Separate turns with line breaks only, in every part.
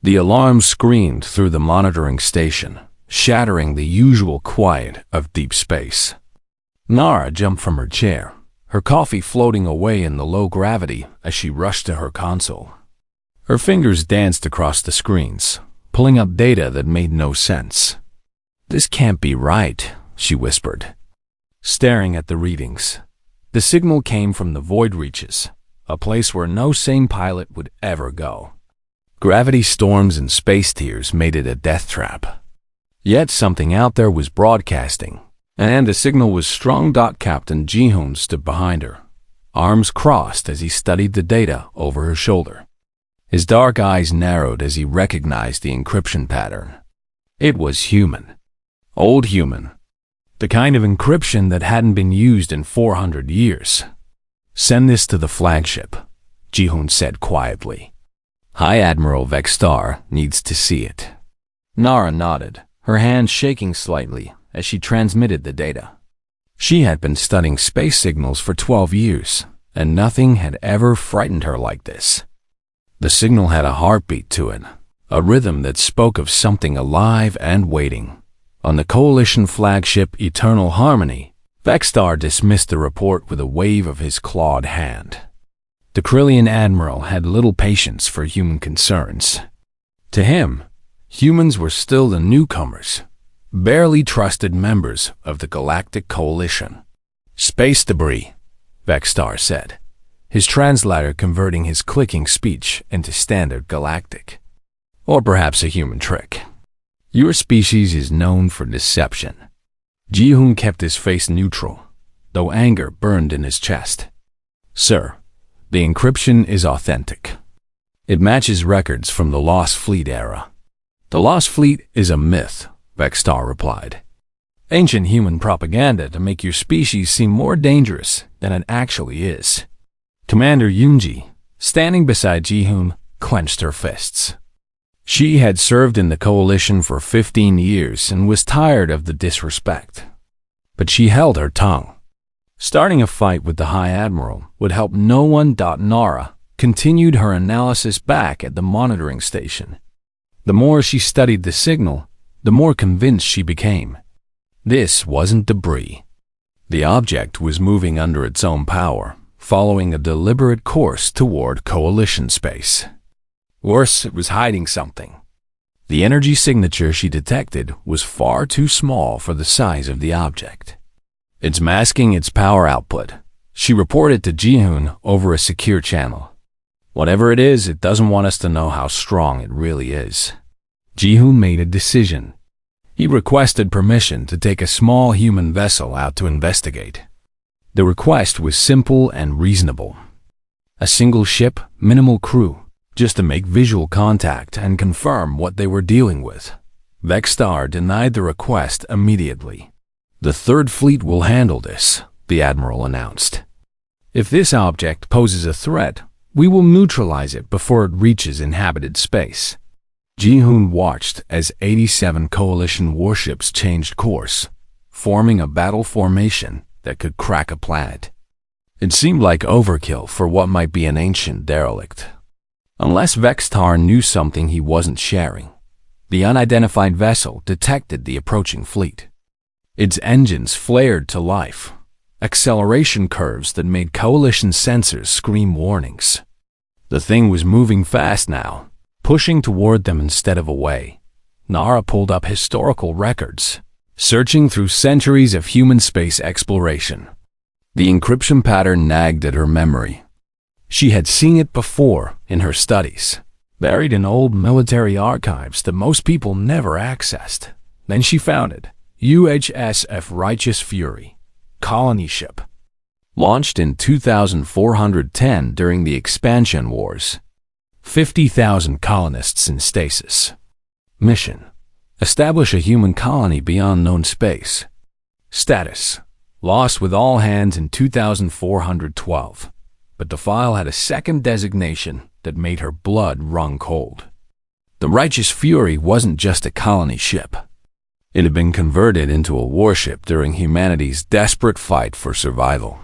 The alarm screamed through the monitoring station, shattering the usual quiet of deep space. Nara jumped from her chair, her coffee floating away in the low gravity as she rushed to her console. Her fingers danced across the screens, pulling up data that made no sense. "This can't be right," she whispered, staring at the readings. The signal came from the void reaches, a place where no sane pilot would ever go. Gravity storms and space tears made it a death trap. Yet something out there was broadcasting, and the signal was strong. Captain Ji-hoon stood behind her, arms crossed as he studied the data over her shoulder. His dark eyes narrowed as he recognized the encryption pattern. It was human. Old human. The kind of encryption that hadn't been used in 400 years. "Send this to the flagship," Ji-hoon said quietly. "High Admiral Vexstar needs to see it." Nara nodded, her hand shaking slightly as she transmitted the data. She had been studying space signals for 12 years, and nothing had ever frightened her like this. The signal had a heartbeat to it, a rhythm that spoke of something alive and waiting. On the Coalition flagship Eternal Harmony, Vexstar dismissed the report with a wave of his clawed hand. The Krillian Admiral had little patience for human concerns. To him, humans were still the newcomers, barely trusted members of the Galactic Coalition. "Space debris," Vexstar said, his translator converting his clicking speech into standard galactic. Or perhaps a human trick. "Your species is known for deception." Ji-hoon kept his face neutral, though anger burned in his chest. "Sir, the encryption is authentic. It matches records from the Lost Fleet era." "The Lost Fleet is a myth," Vexstar replied. "Ancient human propaganda to make your species seem more dangerous than it actually is." Commander Yoonji, standing beside Ji-hoon, clenched her fists. She had served in the Coalition for 15 years and was tired of the disrespect. But she held her tongue. Starting a fight with the High Admiral would help no one. Nara continued her analysis back at the monitoring station. The more she studied the signal, the more convinced she became. This wasn't debris. The object was moving under its own power, following a deliberate course toward Coalition space. Worse, it was hiding something. The energy signature she detected was far too small for the size of the object. "It's masking its power output," she reported to Ji-hoon over a secure channel. "Whatever it is, it doesn't want us to know how strong it really is." Ji-hoon made a decision. He requested permission to take a small human vessel out to investigate. The request was simple and reasonable. A single ship, minimal crew, just to make visual contact and confirm what they were dealing with. Vexstar denied the request immediately. "The Third Fleet will handle this," the Admiral announced. "If this object poses a threat, we will neutralize it before it reaches inhabited space." Ji-hoon watched as 87 Coalition warships changed course, forming a battle formation that could crack a planet. It seemed like overkill for what might be an ancient derelict. Unless Vexstar knew something he wasn't sharing, the unidentified vessel detected the approaching fleet. Its engines flared to life, acceleration curves that made Coalition sensors scream warnings. The thing was moving fast now, pushing toward them instead of away. Nara pulled up historical records, searching through centuries of human space exploration. The encryption pattern nagged at her memory. She had seen it before in her studies, buried in old military archives that most people never accessed. Then she found it. UHSF Righteous Fury, colony ship. Launched in 2410 during the Expansion Wars. 50,000 colonists in stasis. Mission: establish a human colony beyond known space. Status: lost with all hands in 2412. But the file had a second designation that made her blood run cold. The Righteous Fury wasn't just a colony ship. It had been converted into a warship during humanity's desperate fight for survival.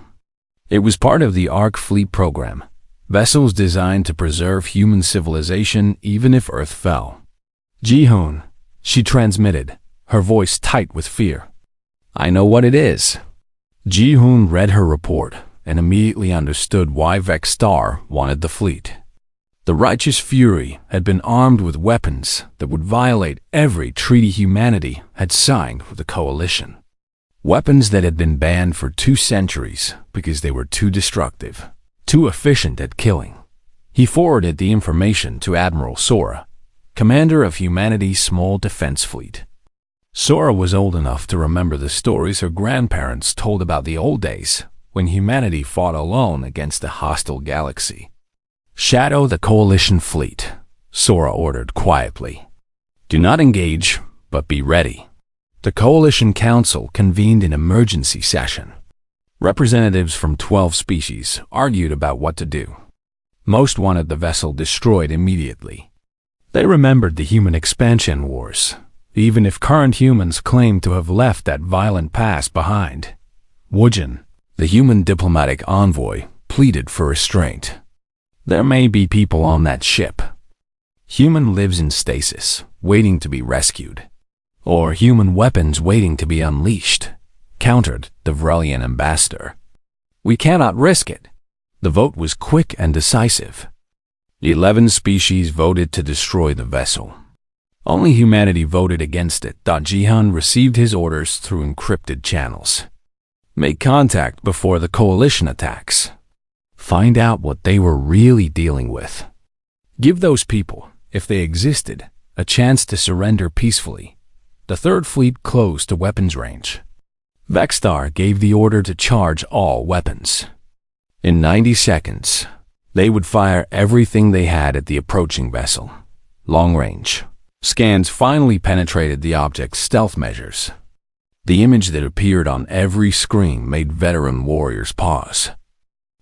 It was part of the Ark Fleet program, Vessels designed to preserve human civilization even if Earth fell. Ji-hoon, she transmitted, her voice tight with fear. I know what it is. Ji-hoon read her report and immediately understood why Vexstar wanted the fleet. The righteous Fury had been armed with weapons that would violate every treaty humanity had signed with the Coalition. Weapons that had been banned for 2 centuries because they were too destructive, too efficient at killing. He forwarded the information to Admiral Sora, commander of humanity's small defense fleet. Sora was old enough to remember the stories her grandparents told about the old days when humanity fought alone against a hostile galaxy. Shadow the Coalition fleet, Sora ordered quietly. Do not engage, but be ready. The Coalition Council convened an emergency session. Representatives from 12 species argued about what to do. Most wanted the vessel destroyed immediately. They remembered the human expansion wars, even if current humans claimed to have left that violent past behind. Woojin, the human diplomatic envoy, pleaded for restraint. There may be people on that ship. Human lives in stasis, waiting to be rescued. Or human weapons waiting to be unleashed, countered the Vrelian ambassador. We cannot risk it. The vote was quick and decisive. The 11 species voted to destroy the vessel. Only humanity voted against it. Ji-hoon received his orders through encrypted channels. Make contact before the Coalition attacks. Find out what they were really dealing with. Give those people, if they existed, a chance to surrender peacefully. The Third Fleet closed to weapons range. Vexstar gave the order to charge all weapons. In 90 seconds, they would fire everything they had at the approaching vessel. Long range. Scans finally penetrated the object's stealth measures. The image that appeared on every screen made veteran warriors pause.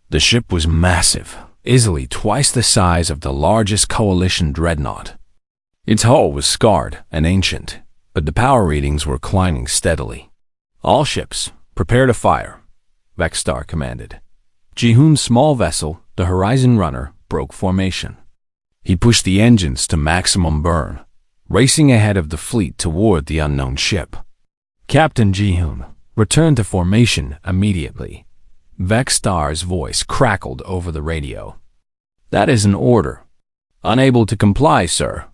The ship was massive, easily twice the size of the largest Coalition dreadnought. Its hull was scarred and ancient, but the power readings were climbing steadily. All ships, prepare to fire, Vexstar commanded. Ji-hoon's small vessel, the Horizon Runner, broke formation. He pushed the engines to maximum burn, racing ahead of the fleet toward the unknown ship. Captain Ji-hoon returned to formation immediately. Vexstar's voice crackled over the radio. That is an order. Unable to comply, sir,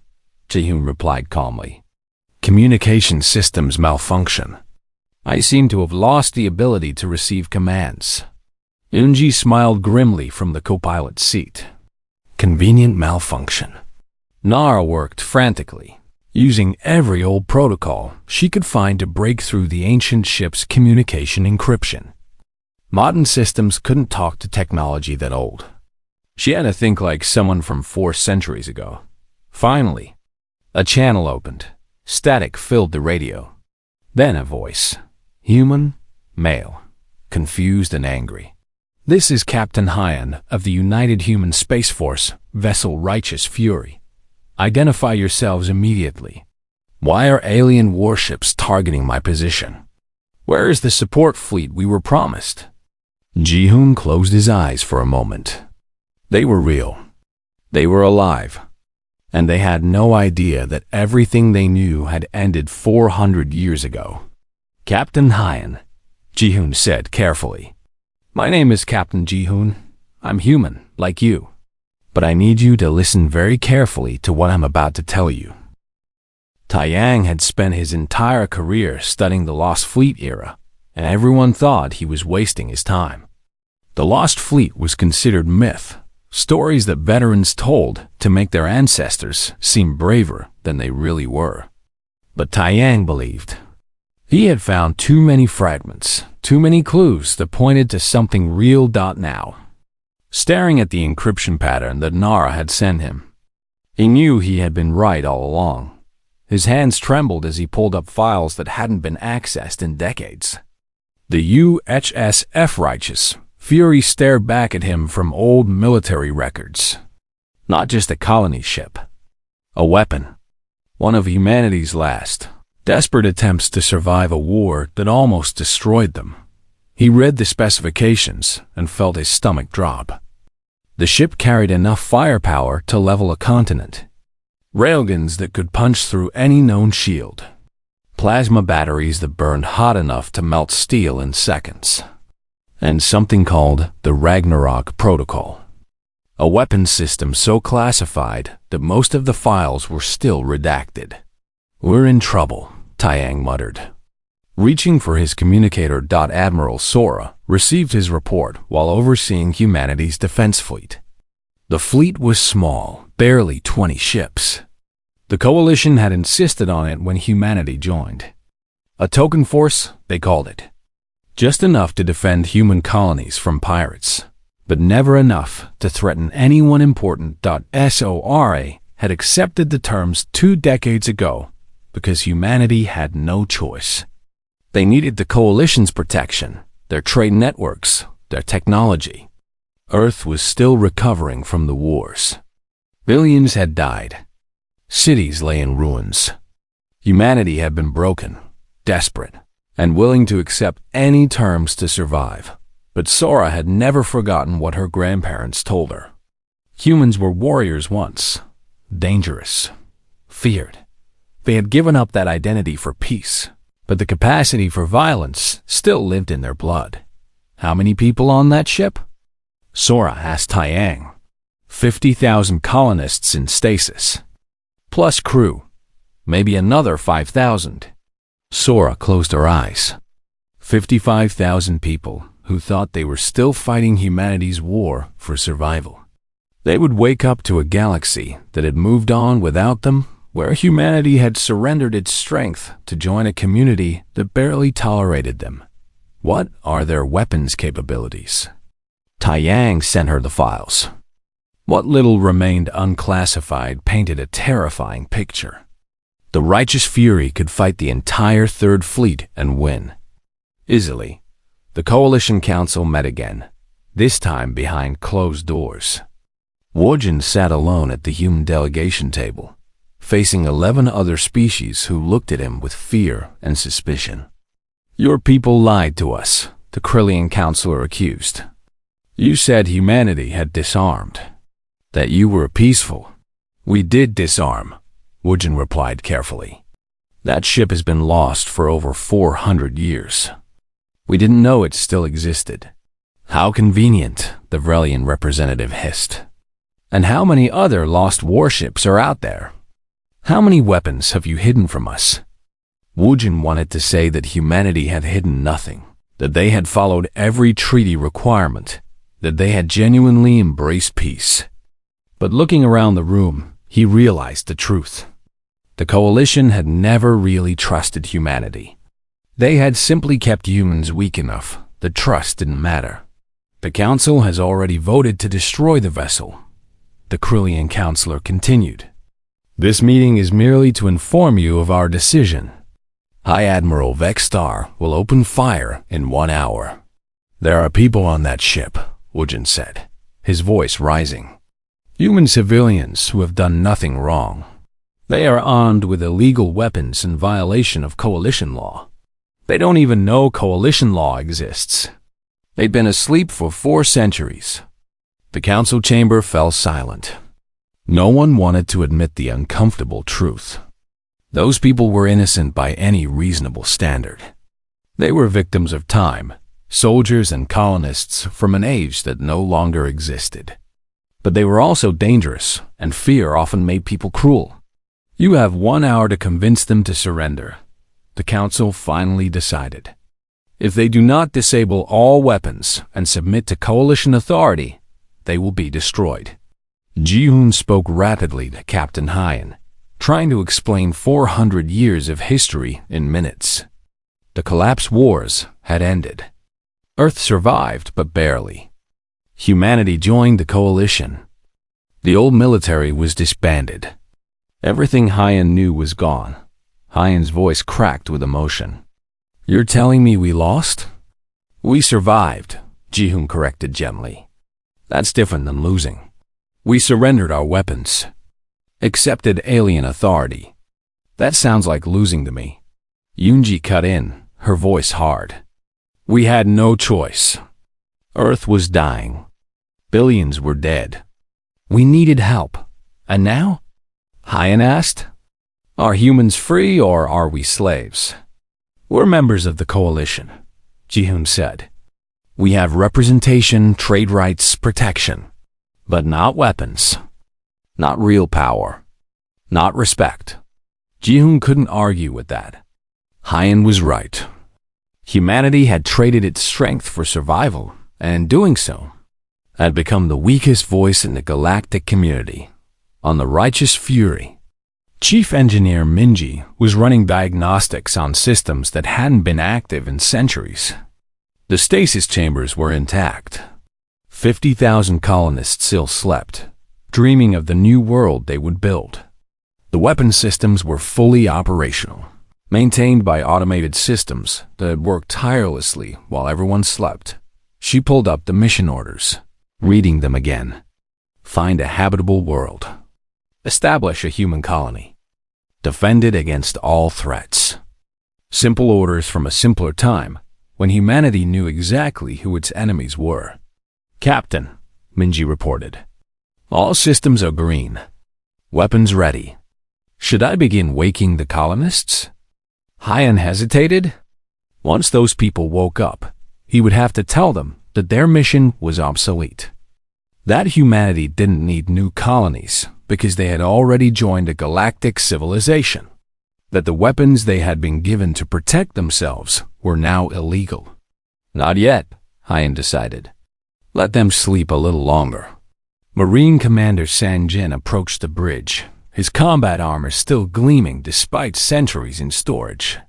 Ji-hoon replied calmly. Communication systems malfunction. I seem to have lost the ability to receive commands. Eunji smiled grimly from the co-pilot seat. Convenient malfunction. Nara worked frantically, using every old protocol she could find to break through the ancient ship's communication encryption. Modern systems couldn't talk to technology that old. She had to think like someone from 4 centuries ago. Finally, a channel opened. Static filled the radio. Then a voice. Human, male, confused and angry. This is Captain Hyan of the United Human Space Force, vessel Righteous Fury. Identify yourselves immediately. Why are alien warships targeting my position? Where is the support fleet we were promised? Ji-hoon closed his eyes for a moment. They were real. They were alive. And they had no idea that everything they knew had ended 400 years ago. Captain Hyan, Ji-hoon said carefully. My name is Captain Ji-hoon. I'm human, like you. But I need you to listen very carefully to what I'm about to tell you. Taiyang had spent his entire career studying the Lost Fleet era, and everyone thought he was wasting his time. The Lost Fleet was considered myth, stories that veterans told to make their ancestors seem braver than they really were. But Taiyang believed. He had found too many fragments, too many clues that pointed to something real. Now, staring at the encryption pattern that Nara had sent him, he knew he had been right all along. His hands trembled as he pulled up files that hadn't been accessed in decades. The UHSF Righteous Fury stared back at him from old military records. Not just a colony ship. A weapon. One of humanity's last, desperate attempts to survive a war that almost destroyed them. He read the specifications and felt his stomach drop. The ship carried enough firepower to level a continent. Railguns that could punch through any known shield. Plasma batteries that burned hot enough to melt steel in seconds. And something called the Ragnarok Protocol. A weapons system so classified that most of the files were still redacted. "We're in trouble," Taiyang muttered. Reaching for his communicator, Admiral Sora received his report while overseeing humanity's defense fleet. The fleet was small, barely 20 ships. The Coalition had insisted on it when humanity joined. A token force, they called it. Just enough to defend human colonies from pirates, but never enough to threaten anyone important. Sora had accepted the terms 2 decades ago because humanity had no choice. They needed the Coalition's protection, their trade networks, their technology. Earth was still recovering from the wars. Billions had died. Cities lay in ruins. Humanity had been broken, desperate, and willing to accept any terms to survive. But Sora had never forgotten what her grandparents told her. Humans were warriors once, dangerous, feared. They had given up that identity for peace. But the capacity for violence still lived in their blood. How many people on that ship? Sora asked Taiyang. 50,000 colonists in stasis. Plus crew. Maybe another 5,000. Sora closed her eyes. 55,000 people who thought they were still fighting humanity's war for survival. They would wake up to a galaxy that had moved on without them, where humanity had surrendered its strength to join a community that barely tolerated them. What are their weapons capabilities? Taiyang sent her the files. What little remained unclassified painted a terrifying picture. The righteous Fury could fight the entire Third Fleet and win. Easily. The Coalition Council met again, this time behind closed doors. Wojin sat alone at the human delegation table, facing 11 other species who looked at him with fear and suspicion. "Your people lied to us," the Krillian counselor accused. "You said humanity had disarmed, that you were peaceful." "We did disarm," Wojin replied carefully. "That ship has been lost for over 400 years. We didn't know it still existed." "How convenient," the Vrelian representative hissed. "And how many other lost warships are out there? How many weapons have you hidden from us?" Wujin wanted to say that humanity had hidden nothing, that they had followed every treaty requirement, that they had genuinely embraced peace. But looking around the room, he realized the truth. The Coalition had never really trusted humanity. They had simply kept humans weak enough that trust didn't matter. "The Council has already voted to destroy the vessel," the Krillian counselor continued. "This meeting is merely to inform you of our decision. High Admiral Vexstar will open fire in 1 hour. "There are people on that ship," Wujin said, his voice rising. "Human civilians who have done nothing wrong. They are armed with illegal weapons in violation of Coalition law. They don't even know Coalition law exists. They'd been asleep for 4 centuries. The council chamber fell silent. No one wanted to admit the uncomfortable truth. Those people were innocent by any reasonable standard. They were victims of time, soldiers and colonists from an age that no longer existed. But they were also dangerous, and fear often made people cruel. You have 1 hour to convince them to surrender," the council finally decided. "If they do not disable all weapons and submit to Coalition authority, they will be destroyed." Ji-hoon spoke rapidly to Captain Hyan, trying to explain 400 years of history in minutes. The collapse wars had ended. Earth survived, but barely. Humanity joined the Coalition. The old military was disbanded. Everything Hyan knew was gone. Hyan's voice cracked with emotion. "You're telling me we lost?" "We survived," Ji-hoon corrected gently. "That's different than losing. We surrendered our weapons. Accepted alien authority. That sounds like losing to me." Yoonji cut in, her voice hard. "We had no choice. Earth was dying. Billions were dead. We needed help. And now? Hyan asked. Are humans free or are we slaves? We're members of the coalition, Ji-hoon said. We have representation, trade rights, protection. But not weapons. Not real power. Not respect. Ji-hoon couldn't argue with that. Hyan was right. Humanity had traded its strength for survival, and doing so, had become the weakest voice in the galactic community. On the Righteous Fury, Chief Engineer Minji was running diagnostics on systems that hadn't been active in centuries. The stasis chambers were intact. 50,000 colonists still slept, dreaming of the new world they would build. The weapon systems were fully operational, maintained by automated systems that worked tirelessly while everyone slept. She pulled up the mission orders, reading them again. Find a habitable world. Establish a human colony. Defend it against all threats. Simple orders from a simpler time, when humanity knew exactly who its enemies were. Captain, Minji reported. All systems are green. Weapons ready. Should I begin waking the colonists? Hyan hesitated. Once those people woke up, he would have to tell them that their mission was obsolete. That humanity didn't need new colonies because they had already joined a galactic civilization. That the weapons they had been given to protect themselves were now illegal. Not yet, Hyan decided. Let them sleep a little longer. Marine Commander Sang-jin approached the bridge, his combat armor still gleaming despite centuries in storage.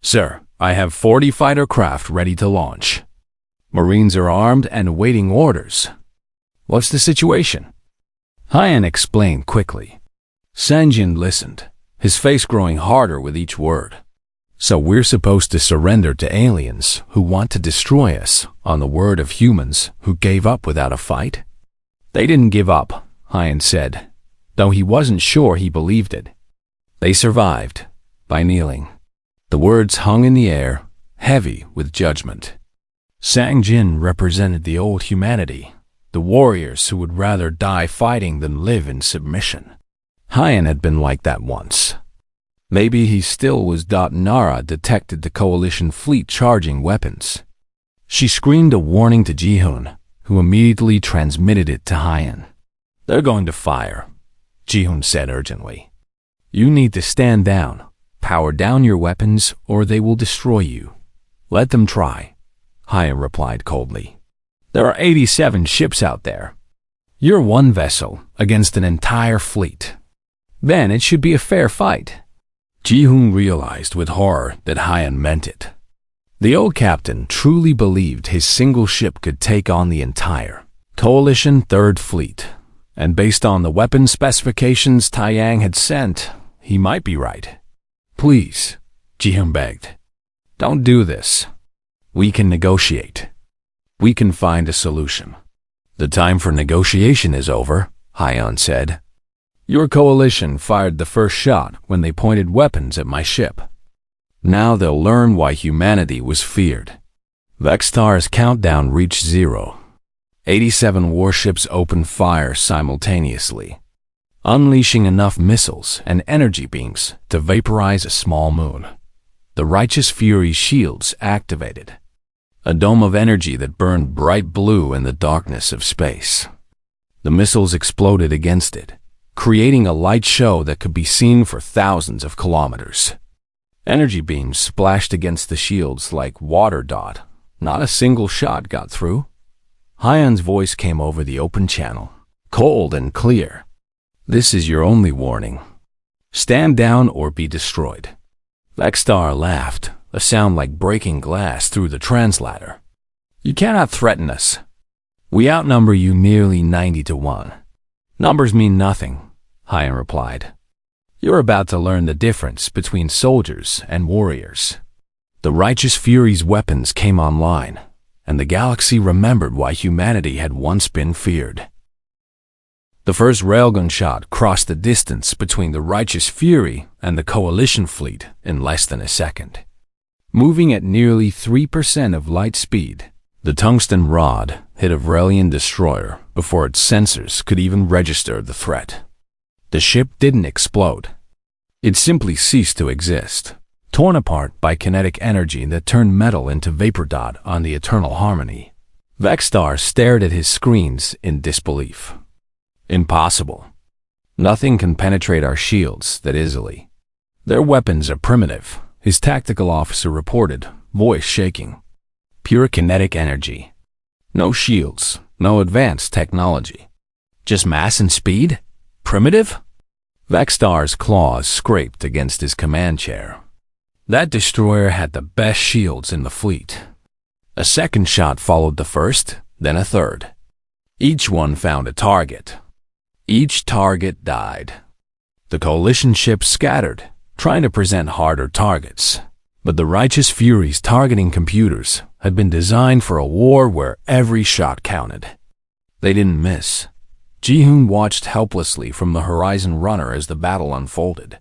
Sir, I have 40 fighter craft ready to launch. Marines are armed and awaiting orders. What's the situation? Hyan explained quickly. Sang-jin listened, his face growing harder with each word. So we're supposed to surrender to aliens who want to destroy us on the word of humans who gave up without a fight? They didn't give up, Hyan said, though he wasn't sure he believed it. They survived, by kneeling. The words hung in the air, heavy with judgment. Sang-jin represented the old humanity, the warriors who would rather die fighting than live in submission. Hyan had been like that once. Maybe he still was. Nara detected the coalition fleet charging weapons. She screamed a warning to Ji-hoon, who immediately transmitted it to Hyan. They're going to fire, Ji-hoon said urgently. You need to stand down, power down your weapons, or they will destroy you. Let them try, Hyan replied coldly. There are 87 ships out there. You're one vessel against an entire fleet. Then it should be a fair fight. Ji-hoon realized with horror that Hyan meant it. The old captain truly believed his single ship could take on the entire Coalition Third Fleet, and based on the weapon specifications Taiyang had sent, he might be right. Please, Ji-hoon begged. Don't do this. We can negotiate. We can find a solution. The time for negotiation is over, Hyan said. Your coalition fired the first shot when they pointed weapons at my ship. Now they'll learn why humanity was feared. Vextar's countdown reached 0. 87 warships opened fire simultaneously, unleashing enough missiles and energy beams to vaporize a small moon. The Righteous Fury's shields activated, a dome of energy that burned bright blue in the darkness of space. The missiles exploded against it, creating a light show that could be seen for thousands of kilometers. Energy beams splashed against the shields like water. Not a single shot got through. Hyan's voice came over the open channel, cold and clear. This is your only warning. Stand down or be destroyed. Vextar laughed, a sound like breaking glass through the translator. You cannot threaten us. We outnumber you nearly 90-1. Numbers mean nothing, Hyan replied. You're about to learn the difference between soldiers and warriors. The Righteous Fury's weapons came online, and the galaxy remembered why humanity had once been feared. The first railgun shot crossed the distance between the Righteous Fury and the Coalition fleet in less than a second. Moving at nearly 3% of light speed, the tungsten rod hit a Vrelian destroyer before its sensors could even register the threat. The ship didn't explode. It simply ceased to exist, torn apart by kinetic energy that turned metal into vapor dot on the eternal harmony. Vexstar stared at his screens in disbelief. Impossible. Nothing can penetrate our shields that easily. Their weapons are primitive, his tactical officer reported, voice shaking. Pure kinetic energy. No shields, no advanced technology. Just mass and speed? Primitive? Vexstar's claws scraped against his command chair. That destroyer had the best shields in the fleet. A second shot followed the first, then a third. Each one found a target. Each target died. The coalition ships scattered, trying to present harder targets. But the righteous Fury's targeting computers had been designed for a war where every shot counted. They didn't miss. Ji-hoon watched helplessly from the Horizon Runner as the battle unfolded.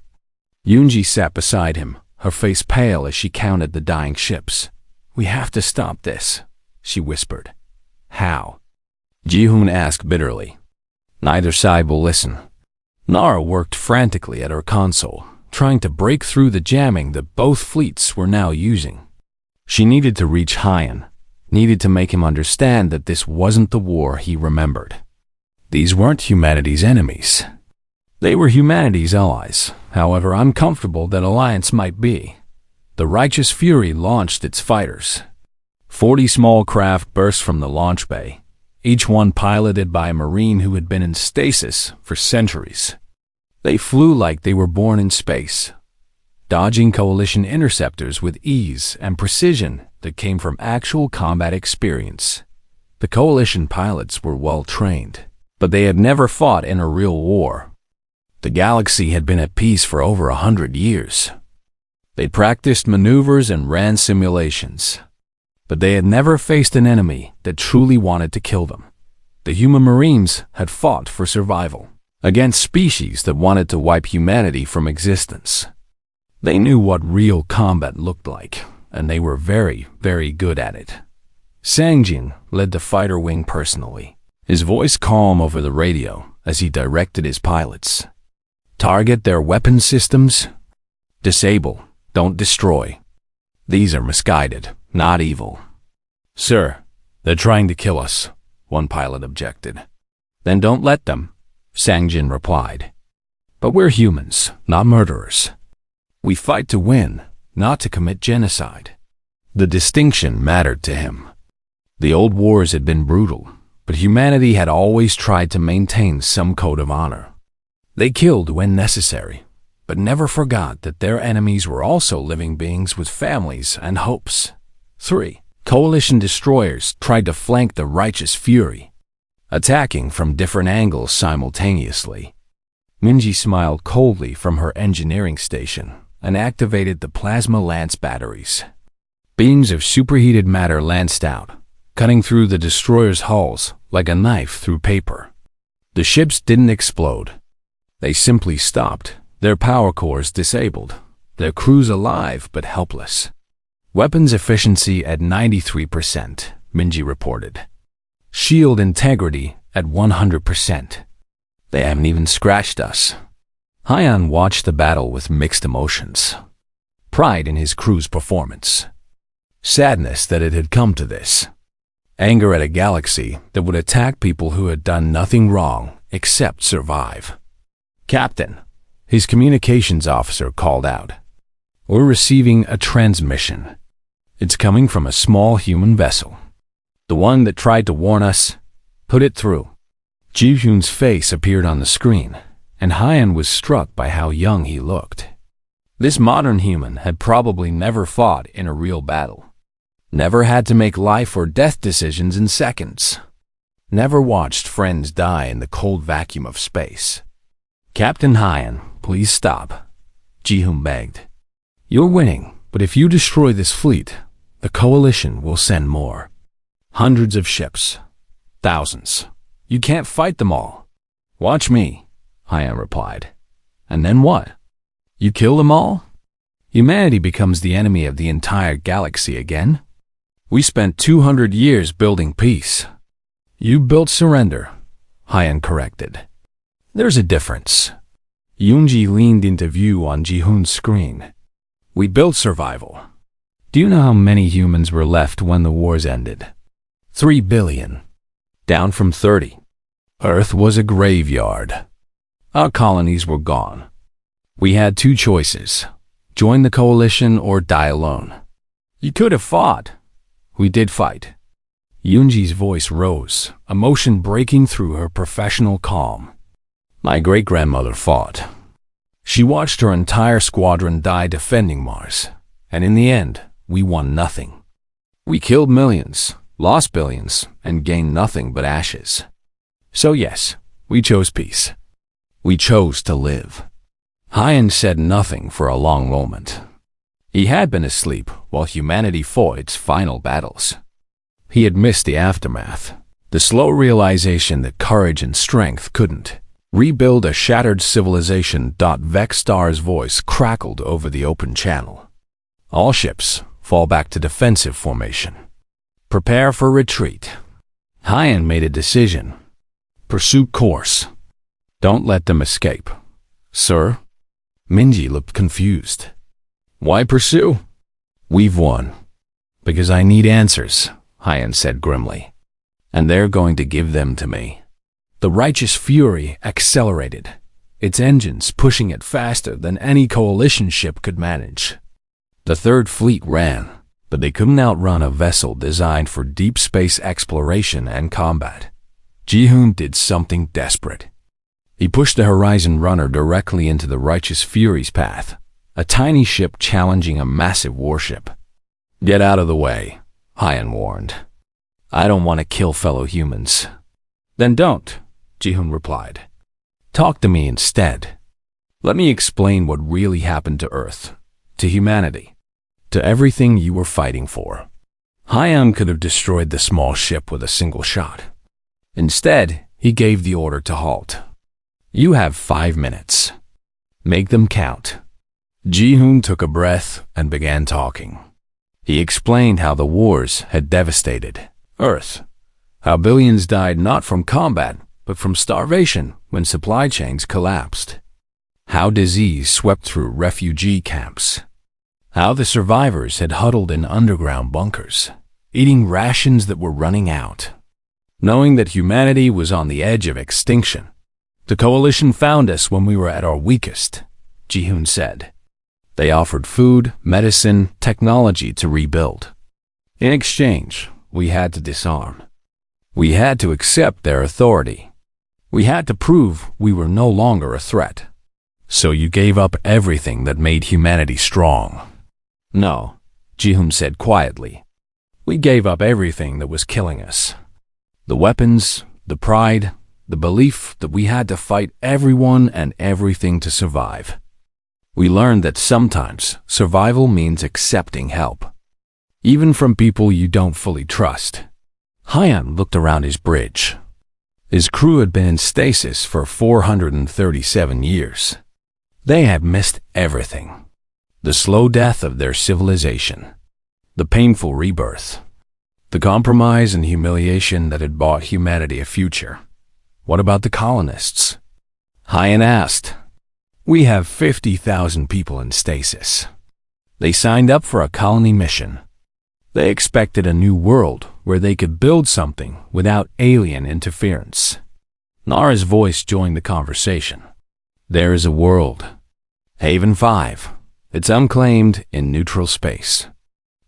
Yoonji sat beside him, her face pale as she counted the dying ships. "We have to stop this," she whispered. "How?" Ji-hoon asked bitterly. Neither side will listen. Nara worked frantically at her console, trying to break through the jamming that both fleets were now using. She needed to reach Hyan, needed to make him understand that this wasn't the war he remembered. These weren't humanity's enemies. They were humanity's allies, however uncomfortable that alliance might be. The righteous Fury launched its fighters. 40 small craft burst from the launch bay, each one piloted by a Marine who had been in stasis for centuries. They flew like they were born in space, dodging coalition interceptors with ease and precision that came from actual combat experience. The coalition pilots were well trained, but they had never fought in a real war. The galaxy had been at peace for over 100 years. They practiced maneuvers and ran simulations, but they had never faced an enemy that truly wanted to kill them. The human Marines had fought for survival against species that wanted to wipe humanity from existence. They knew what real combat looked like, and they were very, very good at it. Sang-jin led the fighter wing personally, his voice calm over the radio as he directed his pilots. Target their weapon systems. Disable, don't destroy. These are misguided, not evil. Sir, they're trying to kill us, one pilot objected. Then don't let them, Sang-jin replied. But we're humans, not murderers. We fight to win, not to commit genocide. The distinction mattered to him. The old wars had been brutal, but humanity had always tried to maintain some code of honor. They killed when necessary, but never forgot that their enemies were also living beings with families and hopes. 3. Coalition destroyers tried to flank the righteous Fury, attacking from different angles simultaneously. Minji smiled coldly from her engineering station and activated the plasma lance batteries. Beams of superheated matter lanced out, cutting through the destroyers' hulls like a knife through paper. The ships didn't explode. They simply stopped, their power cores disabled, their crews alive but helpless. Weapons efficiency at 93%, Minji reported. Shield integrity at 100%. They haven't even scratched us. Hyan watched the battle with mixed emotions. Pride in his crew's performance. Sadness that it had come to this. Anger at a galaxy that would attack people who had done nothing wrong except survive. Captain, his communications officer called out. We're receiving a transmission. It's coming from a small human vessel. The one that tried to warn us, put it through. Ji-hoon's face appeared on the screen, and Hyan was struck by how young he looked. This modern human had probably never fought in a real battle. Never had to make life or death decisions in seconds. Never watched friends die in the cold vacuum of space. Captain Hyan, please stop, Ji-hoon begged. You're winning, but if you destroy this fleet, the Coalition will send more. Hundreds of ships. Thousands. You can't fight them all. Watch me, Hyan replied. And then what? You kill them all? Humanity becomes the enemy of the entire galaxy again? We spent 200 years building peace. You built surrender, Hyan corrected. There's a difference. Yoonji leaned into view on Ji-hoon's screen. We built survival. Do you know how many humans were left when the wars ended? 3 billion. Down from 30. Earth was a graveyard. Our colonies were gone. We had 2 choices. Join the coalition or die alone. You could have fought. We did fight. Yoonji's voice rose, emotion breaking through her professional calm. My great-grandmother fought. She watched her entire squadron die defending Mars, and in the end, we won nothing. We killed millions, lost billions, and gained nothing but ashes. So yes, we chose peace. We chose to live. Hyan said nothing for a long moment. He had been asleep while humanity fought its final battles. He had missed the aftermath, the slow realization that courage and strength couldn't rebuild a shattered civilization. Vexstar's voice crackled over the open channel. All ships, fall back to defensive formation. Prepare for retreat. Hyan made a decision. Pursue course. Don't let them escape. Sir? Minji looked confused. Why pursue? We've won. Because I need answers, Hyan said grimly. And they're going to give them to me. The righteous fury accelerated, its engines pushing it faster than any coalition ship could manage. The Third Fleet ran, but they couldn't outrun a vessel designed for deep space exploration and combat. Ji-hoon did something desperate. He pushed the Horizon Runner directly into the righteous fury's path, a tiny ship challenging a massive warship. Get out of the way, Hyan warned. I don't want to kill fellow humans. Then don't, Ji-hoon replied. Talk to me instead. Let me explain what really happened to Earth, to humanity, to everything you were fighting for. Hyan could have destroyed the small ship with a single shot. Instead, he gave the order to halt. You have 5 minutes. Make them count. Ji-hoon took a breath and began talking. He explained how the wars had devastated Earth, how billions died not from combat, but from starvation when supply chains collapsed, how disease swept through refugee camps, how the survivors had huddled in underground bunkers, eating rations that were running out. Knowing that humanity was on the edge of extinction, the coalition found us when we were at our weakest, Ji-hoon said. They offered food, medicine, technology to rebuild. In exchange, we had to disarm. We had to accept their authority. We had to prove we were no longer a threat. So you gave up everything that made humanity strong. No, Ji-hoon said quietly. We gave up everything that was killing us. The weapons, the pride, the belief that we had to fight everyone and everything to survive. We learned that sometimes survival means accepting help, even from people you don't fully trust. Hyan looked around his bridge. His crew had been in stasis for 437 years. They had missed everything. The slow death of their civilization, the painful rebirth, the compromise and humiliation that had bought humanity a future. What about the colonists? Hyan asked. We have 50,000 people in stasis. They signed up for a colony mission. They expected a new world where they could build something without alien interference. Nara's voice joined the conversation. There is a world. Haven 5. It's unclaimed in neutral space.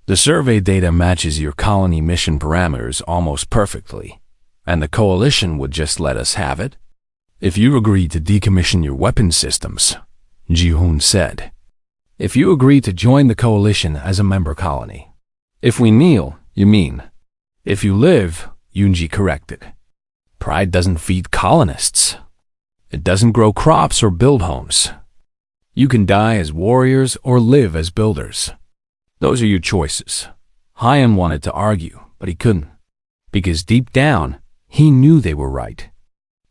The survey data matches your colony mission parameters almost perfectly, and the coalition would just let us have it? If you agree to decommission your weapon systems, Ji-hoon said. If you agree to join the coalition as a member colony. If we kneel, you mean. If you live, Yoonji corrected. Pride doesn't feed colonists. It doesn't grow crops or build homes. You can die as warriors or live as builders. Those are your choices. Hyan wanted to argue, but he couldn't. Because deep down, he knew they were right.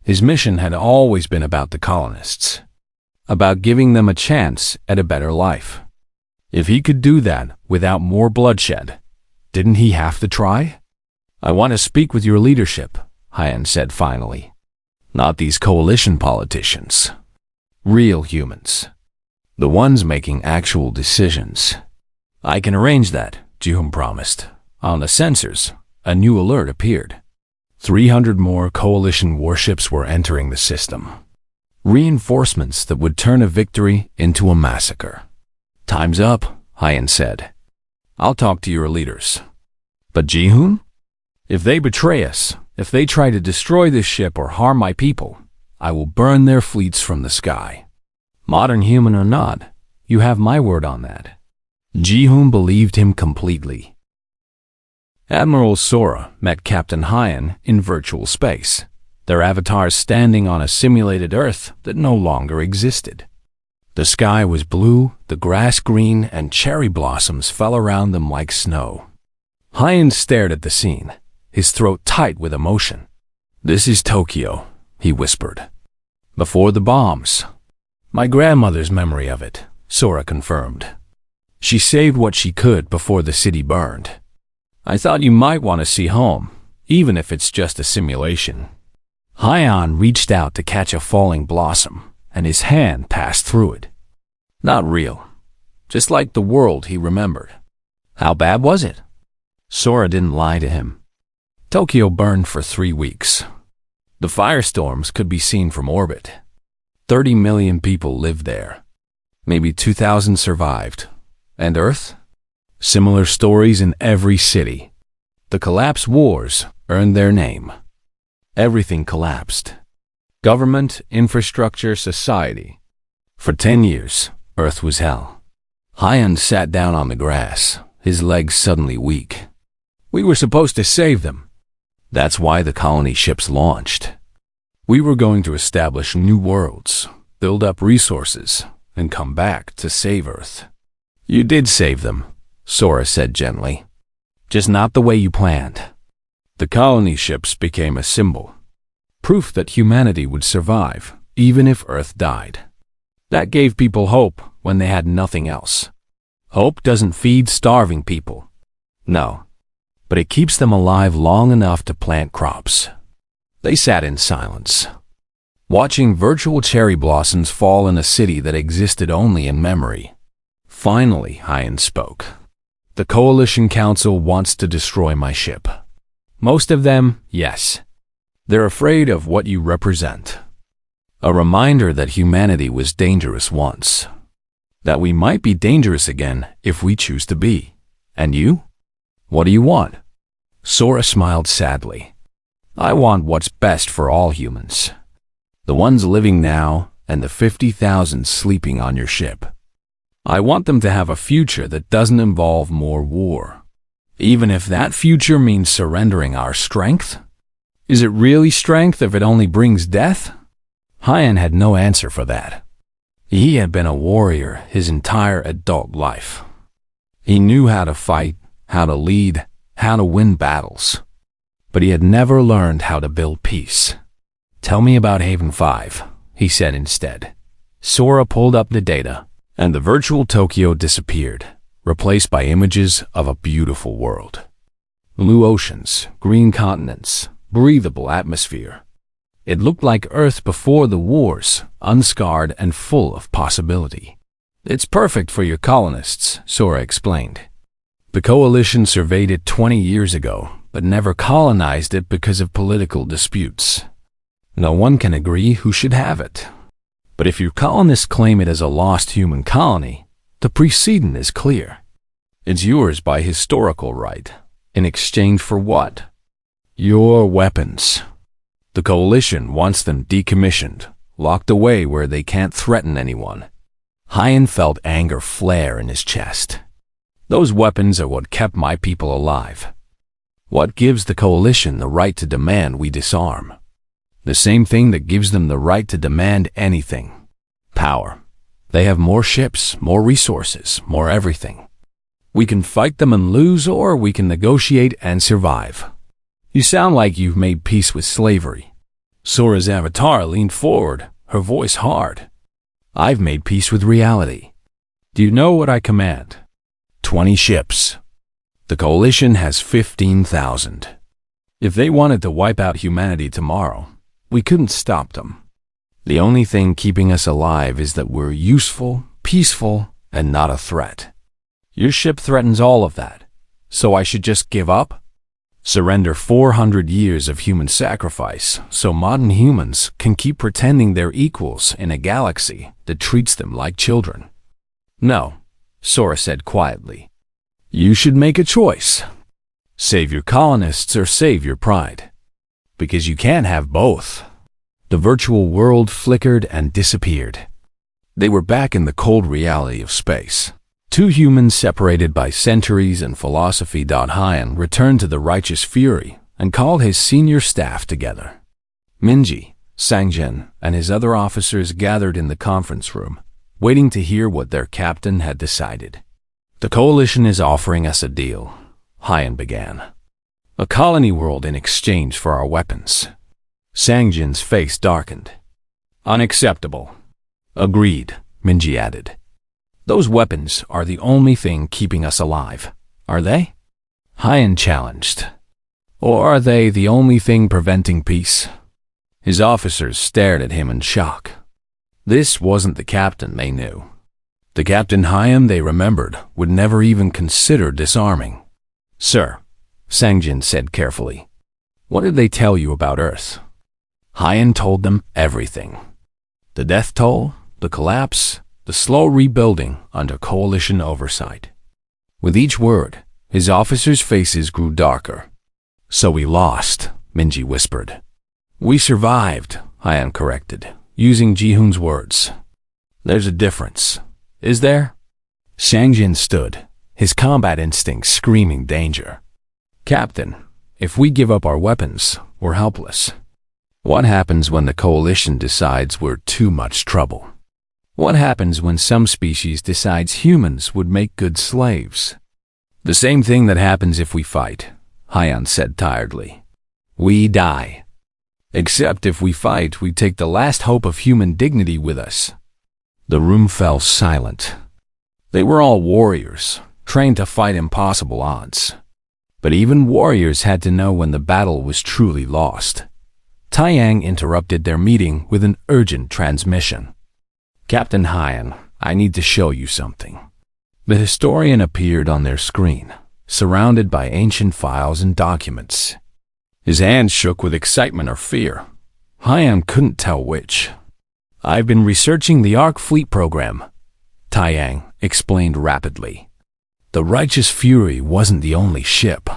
His mission had always been about the colonists. About giving them a chance at a better life. If he could do that without more bloodshed, didn't he have to try? I want to speak with your leadership, Hyan said finally. Not these coalition politicians. Real humans. The ones making actual decisions. I can arrange that, Ji-hoon promised. On the sensors, a new alert appeared. 300 more coalition warships were entering the system. Reinforcements that would turn a victory into a massacre. Time's up, Hyen said. I'll talk to your leaders. But Ji-hoon? If they betray us, if they try to destroy this ship or harm my people, I will burn their fleets from the sky. Modern human or not, you have my word on that. Ji-hoon believed him completely. Admiral Sora met Captain Hyen in virtual space, their avatars standing on a simulated Earth that no longer existed. The sky was blue, the grass green, and cherry blossoms fell around them like snow. Hyen stared at the scene, his throat tight with emotion. This is Tokyo, he whispered. Before the bombs. My grandmother's memory of it, Sora confirmed. She saved what she could before the city burned. I thought you might want to see home, even if it's just a simulation. Hyen reached out to catch a falling blossom, and his hand passed through it. Not real. Just like the world he remembered. How bad was it? Sora didn't lie to him. Tokyo burned for 3 weeks. The firestorms could be seen from orbit. 30 million people lived there. Maybe 2,000 survived. And Earth? Similar stories in every city. The collapse wars earned their name. Everything collapsed. Government, infrastructure, society. For 10 years, Earth was hell. Hyen sat down on the grass, his legs suddenly weak. We were supposed to save them. That's why the colony ships launched. We were going to establish new worlds, build up resources, and come back to save Earth. You did save them, Sora said gently. Just not the way you planned. The colony ships became a symbol. Proof that humanity would survive, even if Earth died. That gave people hope when they had nothing else. Hope doesn't feed starving people. No. But it keeps them alive long enough to plant crops. They sat in silence, watching virtual cherry blossoms fall in a city that existed only in memory. Finally, Hyen spoke. The Coalition Council wants to destroy my ship. Most of them, yes. They're afraid of what you represent. A reminder that humanity was dangerous once. That we might be dangerous again if we choose to be. And you? What do you want? Sora smiled sadly. I want what's best for all humans. The ones living now and the 50,000 sleeping on your ship. I want them to have a future that doesn't involve more war. Even if that future means surrendering our strength? Is it really strength if it only brings death? Hyen had no answer for that. He had been a warrior his entire adult life. He knew how to fight, how to lead, how to win battles. But he had never learned how to build peace. Tell me about Haven 5, he said instead. Sora pulled up the data, and the virtual Tokyo disappeared, replaced by images of a beautiful world. Blue oceans, green continents, breathable atmosphere. It looked like Earth before the wars, unscarred and full of possibility. It's perfect for your colonists, Sora explained. The Coalition surveyed it 20 years ago, but never colonized it because of political disputes. No one can agree who should have it. But if your colonists claim it as a lost human colony, the precedent is clear. It's yours by historical right. In exchange for what? Your weapons. The Coalition wants them decommissioned, locked away where they can't threaten anyone. Hyen felt anger flare in his chest. Those weapons are what kept my people alive. What gives the Coalition the right to demand we disarm? The same thing that gives them the right to demand anything. Power. They have more ships, more resources, more everything. We can fight them and lose, or we can negotiate and survive. You sound like you've made peace with slavery. Sora's avatar leaned forward, her voice hard. I've made peace with reality. Do you know what I command? 20 ships. The Coalition has 15,000. If they wanted to wipe out humanity tomorrow, We couldn't stop them. The only thing keeping us alive is that we're useful, peaceful, and not a threat. Your ship threatens all of that, so I should just give up? Surrender 400 years of human sacrifice so modern humans can keep pretending they're equals in a galaxy that treats them like children? No, Sora said quietly. You should make a choice. Save your colonists or save your pride. Because you can't have both. The virtual world flickered and disappeared. They were back in the cold reality of space. Two humans separated by centuries and philosophy. Hyan returned to the righteous fury and called his senior staff together. Minji, Sangjin, and his other officers gathered in the conference room, waiting to hear what their captain had decided. The coalition is offering us a deal, Hyan began. A colony world in exchange for our weapons. Sangjin's face darkened. Unacceptable. Agreed, Minji added. Those weapons are the only thing keeping us alive, are they? Hyan challenged. Or are they the only thing preventing peace? His officers stared at him in shock. This wasn't the captain they knew. The Captain Hyan they remembered would never even consider disarming. Sir, Sangjin said carefully, what did they tell you about Earth? Hyan told them everything. The death toll, the collapse, the slow rebuilding under coalition oversight. With each word, his officers' faces grew darker. So we lost, Minji whispered. We survived, Hyan corrected, using Jihoon's words. There's a difference, is there? Sangjin stood, his combat instincts screaming danger. Captain, if we give up our weapons, we're helpless. What happens when the coalition decides we're too much trouble? What happens when some species decides humans would make good slaves? The same thing that happens if we fight, Hyan said tiredly. We die. Except if we fight, we take the last hope of human dignity with us. The room fell silent. They were all warriors, trained to fight impossible odds. But even warriors had to know when the battle was truly lost. Taiyang interrupted their meeting with an urgent transmission. Captain Hyan, I need to show you something. The historian appeared on their screen, surrounded by ancient files and documents. His hands shook with excitement or fear. Hyan couldn't tell which. I've been researching the Ark Fleet program, Taiyang explained rapidly. The Righteous Fury wasn't the only ship.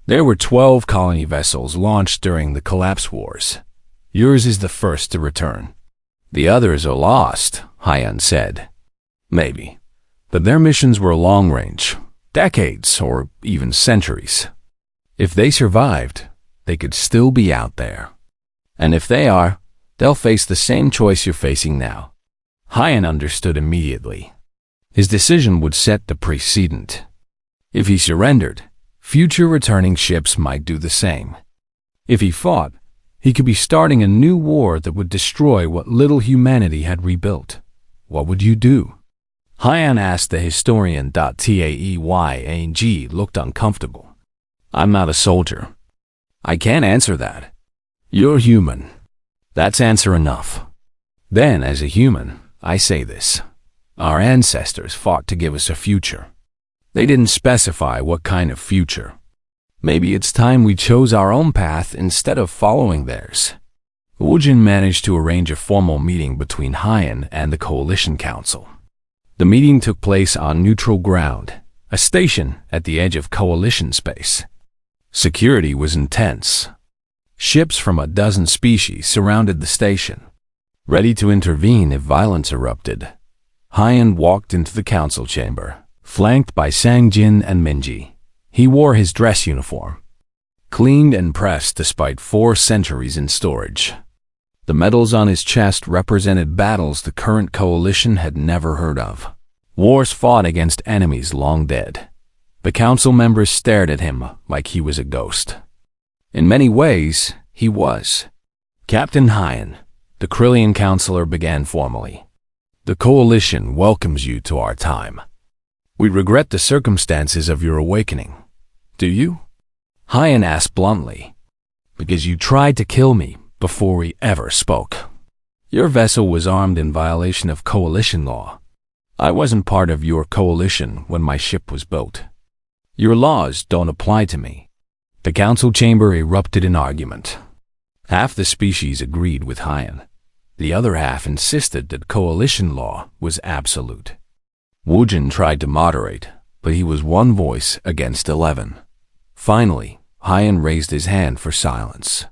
There were 12 colony vessels launched during the Collapse Wars. Yours is the first to return. The others are lost, Hyan said. Maybe. But their missions were long-range, decades or even centuries. If they survived, they could still be out there. And if they are, they'll face the same choice you're facing now. Hyan understood immediately. His decision would set the precedent. If he surrendered, future returning ships might do the same. If he fought, he could be starting a new war that would destroy what little humanity had rebuilt. What would you do? Hyan asked the historian. Taeyang looked uncomfortable. I'm not a soldier. I can't answer that. You're human. That's answer enough. Then, as a human, I say this. Our ancestors fought to give us a future. They didn't specify what kind of future. Maybe it's time we chose our own path instead of following theirs. Woojin managed to arrange a formal meeting between Hyan and the Coalition Council. The meeting took place on neutral ground, a station at the edge of Coalition space. Security was intense. Ships from a dozen species surrounded the station, ready to intervene if violence erupted. Hyan walked into the council chamber, flanked by Sangjin and Minji. He wore his dress uniform, cleaned and pressed despite 4 centuries in storage. The medals on his chest represented battles the current coalition had never heard of. Wars fought against enemies long dead. The council members stared at him like he was a ghost. In many ways, he was. Captain Hyan, the Krillian counselor began formally. The coalition welcomes you to our time. We regret the circumstances of your awakening. Do you? Hyan asked bluntly. Because you tried to kill me, before he ever spoke. Your vessel was armed in violation of coalition law. I wasn't part of your coalition when my ship was built. Your laws don't apply to me. The council chamber erupted in argument. Half the species agreed with Hyan. The other half insisted that coalition law was absolute. Wujin tried to moderate, but he was one voice against 11. Finally, Hyan raised his hand for silence.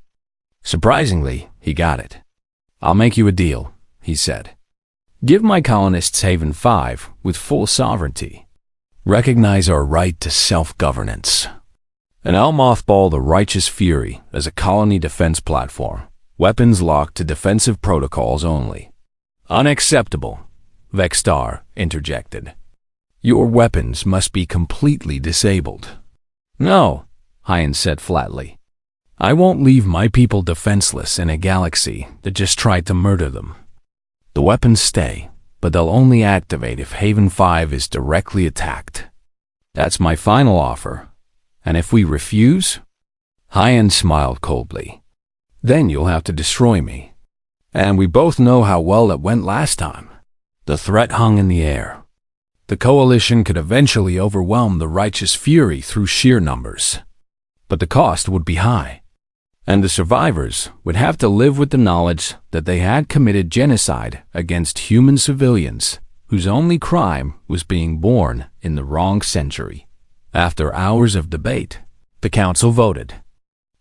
Surprisingly, he got it. I'll make you a deal, he said. Give my colonists Haven 5 with full sovereignty. Recognize our right to self-governance. And I'll mothball the Righteous Fury as a colony defense platform, weapons locked to defensive protocols only. Unacceptable, Vexstar interjected. Your weapons must be completely disabled. No, Hyan said flatly. I won't leave my people defenseless in a galaxy that just tried to murder them. The weapons stay, but they'll only activate if Haven 5 is directly attacked. That's my final offer. And if we refuse? Hyan smiled coldly. Then you'll have to destroy me. And we both know how well it went last time. The threat hung in the air. The coalition could eventually overwhelm the Righteous Fury through sheer numbers. But the cost would be high. And the survivors would have to live with the knowledge that they had committed genocide against human civilians whose only crime was being born in the wrong century. After hours of debate, the council voted.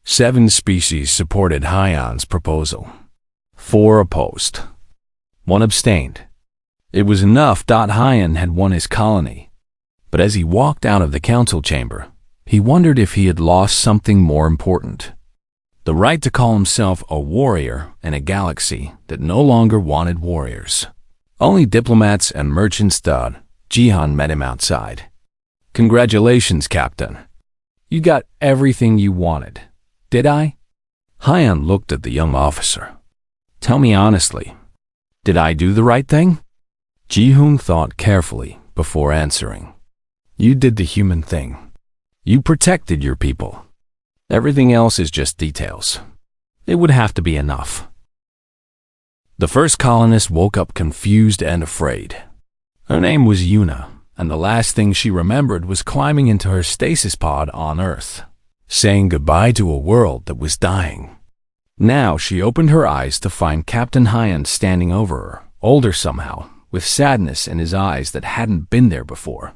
7 species supported Hyan's proposal. 4 opposed. 1 abstained. It was enough. Hyan had won his colony. But as he walked out of the council chamber, he wondered if he had lost something more important. The right to call himself a warrior in a galaxy that no longer wanted warriors. Only diplomats and merchants. Jihan met him outside. Congratulations, Captain. You got everything you wanted. Did I? Hyan looked at the young officer. Tell me honestly, did I do the right thing? Ji-hoon thought carefully before answering. You did the human thing. You protected your people. Everything else is just details. It would have to be enough. The first colonist woke up confused and afraid. Her name was Yuna, and the last thing she remembered was climbing into her stasis pod on Earth, saying goodbye to a world that was dying. Now she opened her eyes to find Captain Hyan standing over her, older somehow, with sadness in his eyes that hadn't been there before.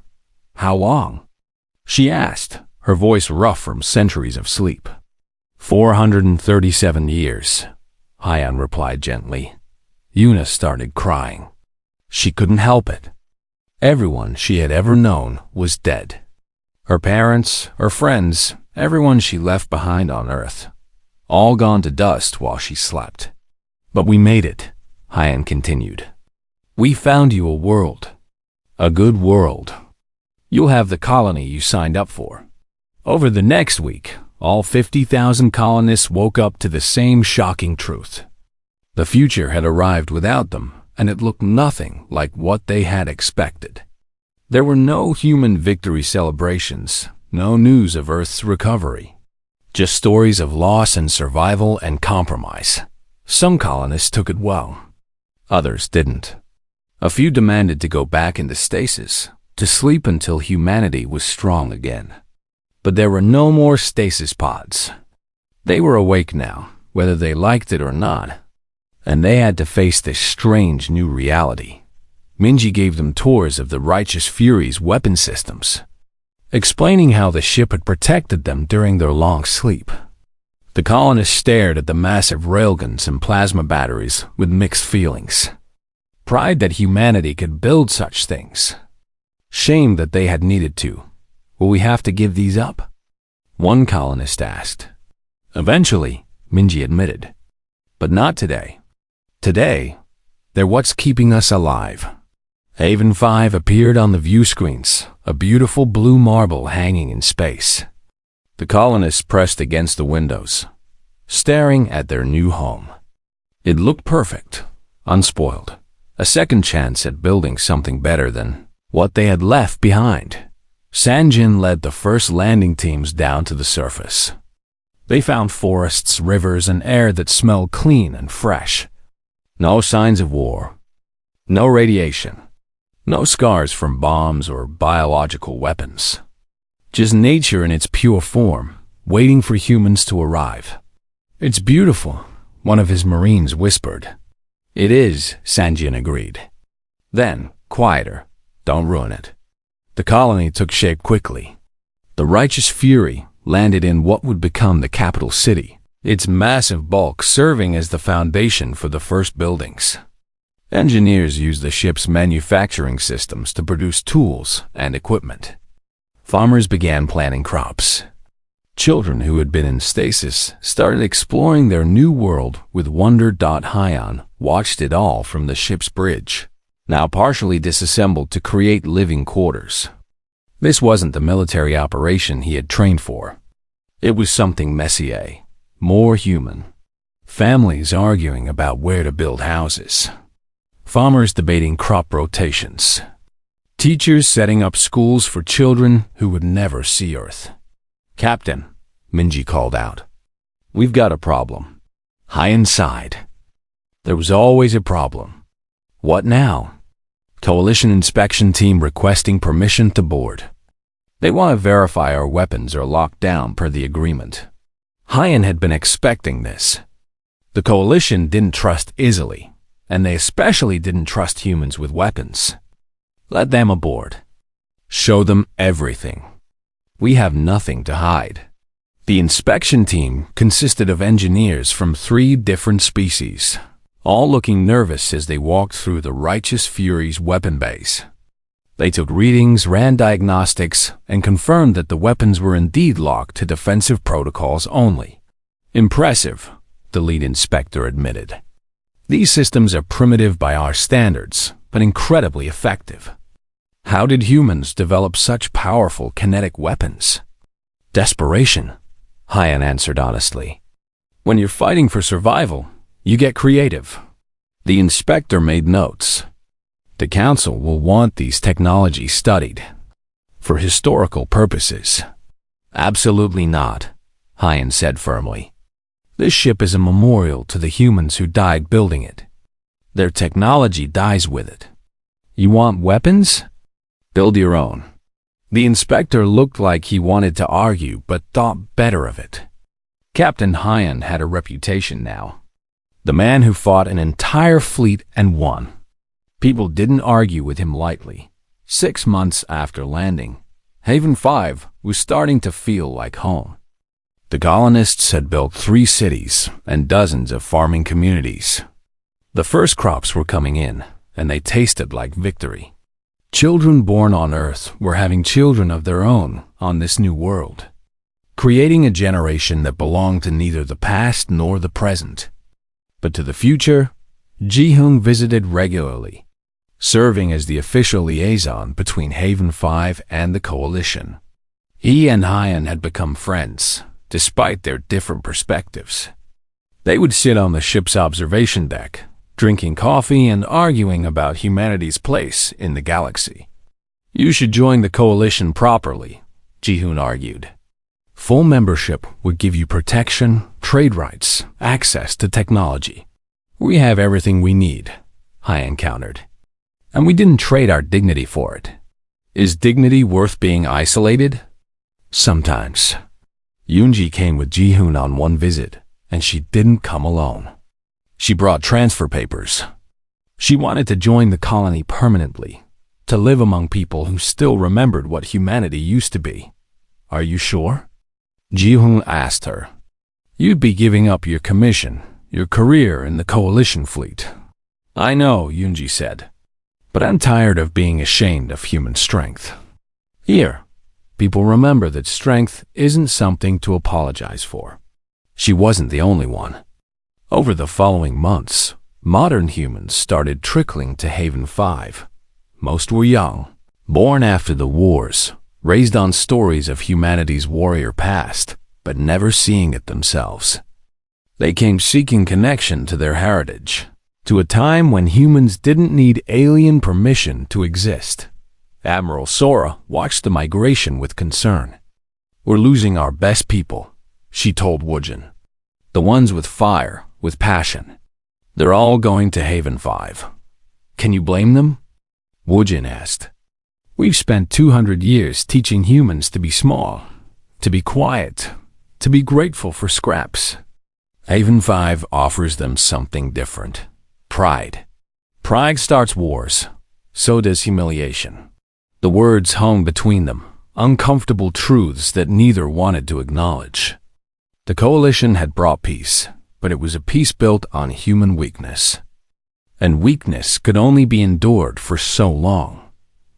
How long? She asked, her voice rough from centuries of sleep. 437 years, Hyan replied gently. Yuna started crying. She couldn't help it. Everyone she had ever known was dead. Her parents, her friends, everyone she left behind on Earth. All gone to dust while she slept. But we made it, Hyan continued. We found you a world. A good world. You'll have the colony you signed up for. Over the next week, all 50,000 colonists woke up to the same shocking truth. The future had arrived without them, and it looked nothing like what they had expected. There were no human victory celebrations, no news of Earth's recovery. Just stories of loss and survival and compromise. Some colonists took it well. Others didn't. A few demanded to go back into stasis, to sleep until humanity was strong again. But there were no more stasis pods. They were awake now, whether they liked it or not. And they had to face this strange new reality. Minji gave them tours of the Righteous Fury's weapon systems, explaining how the ship had protected them during their long sleep. The colonists stared at the massive railguns and plasma batteries with mixed feelings. Pride that humanity could build such things. Shame that they had needed to. Will we have to give these up? One colonist asked. Eventually, Minji admitted. But not today. Today, they're what's keeping us alive. Haven 5 appeared on the view screens, a beautiful blue marble hanging in space. The colonists pressed against the windows, staring at their new home. It looked perfect, unspoiled, a second chance at building something better than what they had left behind. Sanjin led the first landing teams down to the surface. They found forests, rivers, and air that smelled clean and fresh. No signs of war. No radiation. No scars from bombs or biological weapons. Just nature in its pure form, waiting for humans to arrive. "It's beautiful," one of his Marines whispered. "It is," Sanjian agreed. Then, quieter. "Don't ruin it." The colony took shape quickly. The righteous fury landed in what would become the capital city, its massive bulk serving as the foundation for the first buildings. Engineers used the ship's manufacturing systems to produce tools and equipment. Farmers began planting crops. Children who had been in stasis started exploring their new world with wonder. Hyan watched it all from the ship's bridge, now partially disassembled to create living quarters. This wasn't the military operation he had trained for. It was something messier, more human. Families arguing about where to build houses. Farmers debating crop rotations. Teachers setting up schools for children who would never see Earth. "Captain," Minji called out, "we've got a problem." Hyan sighed. There was always a problem. What now? Coalition inspection team requesting permission to board. They want to verify our weapons are locked down per the agreement. Hyan had been expecting this. The Coalition didn't trust easily, and they especially didn't trust humans with weapons. Let them aboard. Show them everything. We have nothing to hide. The inspection team consisted of engineers from 3 different species, all looking nervous as they walked through the Righteous Fury's weapon base. They took readings, ran diagnostics, and confirmed that the weapons were indeed locked to defensive protocols only. "Impressive," the lead inspector admitted. "These systems are primitive by our standards, but incredibly effective. How did humans develop such powerful kinetic weapons?" "Desperation," Hyan answered honestly. "When you're fighting for survival, you get creative." The inspector made notes. "The Council will want these technologies studied. For historical purposes." "Absolutely not," Hyan said firmly. "This ship is a memorial to the humans who died building it. Their technology dies with it. You want weapons? Build your own." The inspector looked like he wanted to argue but thought better of it. Captain Hyan had a reputation now. The man who fought an entire fleet and won. People didn't argue with him lightly. 6 months after landing, Haven 5 was starting to feel like home. The colonists had built 3 cities and dozens of farming communities. The first crops were coming in, and they tasted like victory. Children born on Earth were having children of their own on this new world, creating a generation that belonged to neither the past nor the present, but to the future. Ji-Hoon visited regularly, serving as the official liaison between Haven 5 and the Coalition. He and Hyan had become friends, despite their different perspectives. They would sit on the ship's observation deck, drinking coffee and arguing about humanity's place in the galaxy. "You should join the Coalition properly," Ji-Hoon argued. "Full membership would give you protection, trade rights, access to technology. We have everything we need," Hyan countered. "And we didn't trade our dignity for it. Is dignity worth being isolated?" "Sometimes." Yoonji came with Ji-Hoon on one visit, and she didn't come alone. She brought transfer papers. She wanted to join the colony permanently, to live among people who still remembered what humanity used to be. "Are you sure?" Ji-Hoon asked her. "You'd be giving up your commission, your career in the Coalition fleet." "I know," Yoonji said, "but I'm tired of being ashamed of human strength. Here, people remember that strength isn't something to apologize for." She wasn't the only one. Over the following months, modern humans started trickling to Haven 5. Most were young, born after the wars, raised on stories of humanity's warrior past, but never seeing it themselves. They came seeking connection to their heritage, to a time when humans didn't need alien permission to exist. Admiral Sora watched the migration with concern. "We're losing our best people," she told Woojin. The ones with fire, with passion. They're all going to Haven 5. Can you blame them? Woojin asked. We've spent 200 years teaching humans to be small, to be quiet, to be grateful for scraps. Haven 5 offers them something different. Pride. Pride starts wars. So does humiliation. The words hung between them, uncomfortable truths that neither wanted to acknowledge. The coalition had brought peace, but it was a peace built on human weakness. And weakness could only be endured for so long.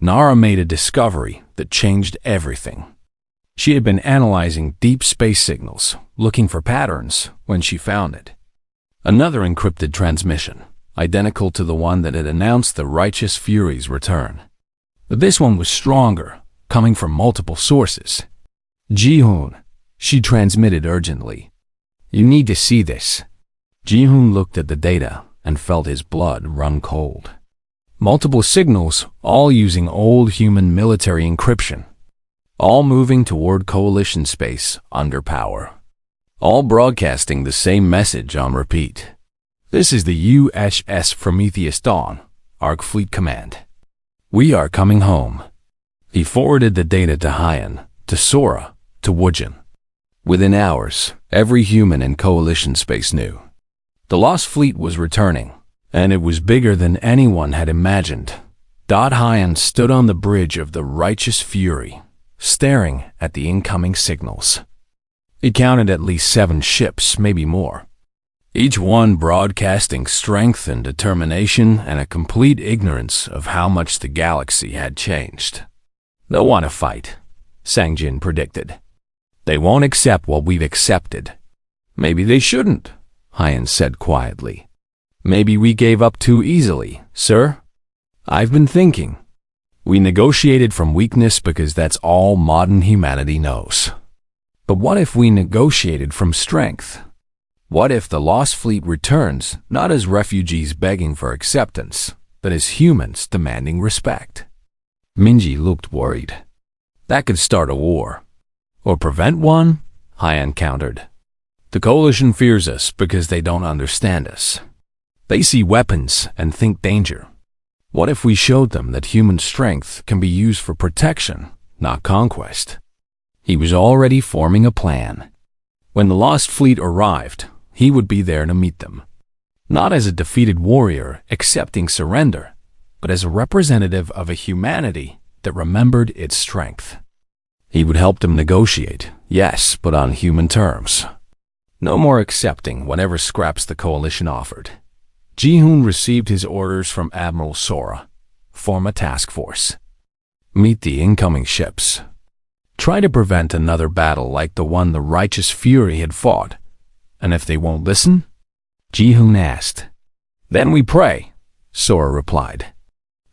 Nara made a discovery that changed everything. She had been analyzing deep space signals, looking for patterns, when she found it. Another encrypted transmission, identical to the one that had announced the Righteous Fury's return. But this one was stronger, coming from multiple sources. Ji-hoon, she transmitted urgently. You need to see this. Ji-hoon looked at the data and felt his blood run cold. Multiple signals, all using old human military encryption. All moving toward coalition space under power. All broadcasting the same message on repeat. This is the USS Prometheus Dawn, Arc Fleet Command. We are coming home. He forwarded the data to Hyan, to Sora, to Woojin. Within hours, every human in coalition space knew. The lost fleet was returning, and it was bigger than anyone had imagined. Hyan stood on the bridge of the Righteous Fury, staring at the incoming signals. He counted at least 7 ships, maybe more. Each one broadcasting strength and determination and a complete ignorance of how much the galaxy had changed. They'll want to fight, Sang-jin predicted. They won't accept what we've accepted. Maybe they shouldn't, Hyan said quietly. Maybe we gave up too easily, sir. I've been thinking. We negotiated from weakness because that's all modern humanity knows. But what if we negotiated from strength? What if the lost fleet returns not as refugees begging for acceptance, but as humans demanding respect? Minji looked worried. That could start a war. Or prevent one, Hyan countered. The coalition fears us because they don't understand us. They see weapons and think danger. What if we showed them that human strength can be used for protection, not conquest? He was already forming a plan. When the lost fleet arrived, he would be there to meet them. Not as a defeated warrior accepting surrender, but as a representative of a humanity that remembered its strength. He would help them negotiate, yes, but on human terms. No more accepting whatever scraps the coalition offered. Ji-hoon received his orders from Admiral Sora. Form a task force. Meet the incoming ships. Try to prevent another battle like the one the Righteous Fury had fought. And if they won't listen? Ji-hoon asked. Then we pray, Sora replied.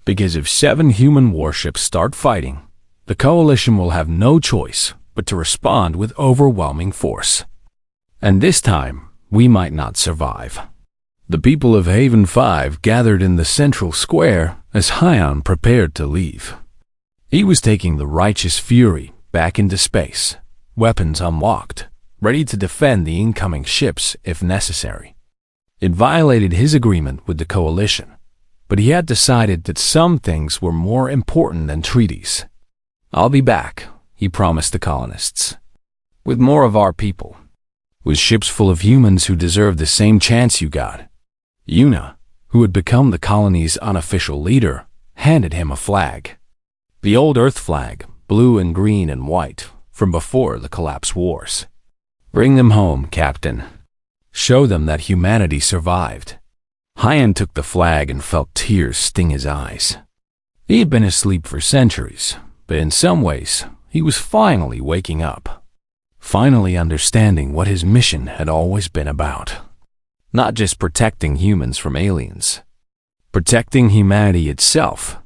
Because if 7 human warships start fighting, the coalition will have no choice but to respond with overwhelming force. And this time, we might not survive. The people of Haven 5 gathered in the central square as Hyan prepared to leave. He was taking the Righteous Fury back into space, weapons unlocked, ready to defend the incoming ships if necessary. It violated his agreement with the coalition, but he had decided that some things were more important than treaties. I'll be back, he promised the colonists. With more of our people. With ships full of humans who deserved the same chance you got. Yuna, who had become the colony's unofficial leader, handed him a flag. The old Earth flag, blue and green and white, from before the collapse wars. Bring them home, Captain. Show them that humanity survived. Hyan took the flag and felt tears sting his eyes. He had been asleep for centuries, but in some ways, he was finally waking up. Finally understanding what his mission had always been about. Not just protecting humans from aliens. Protecting humanity itself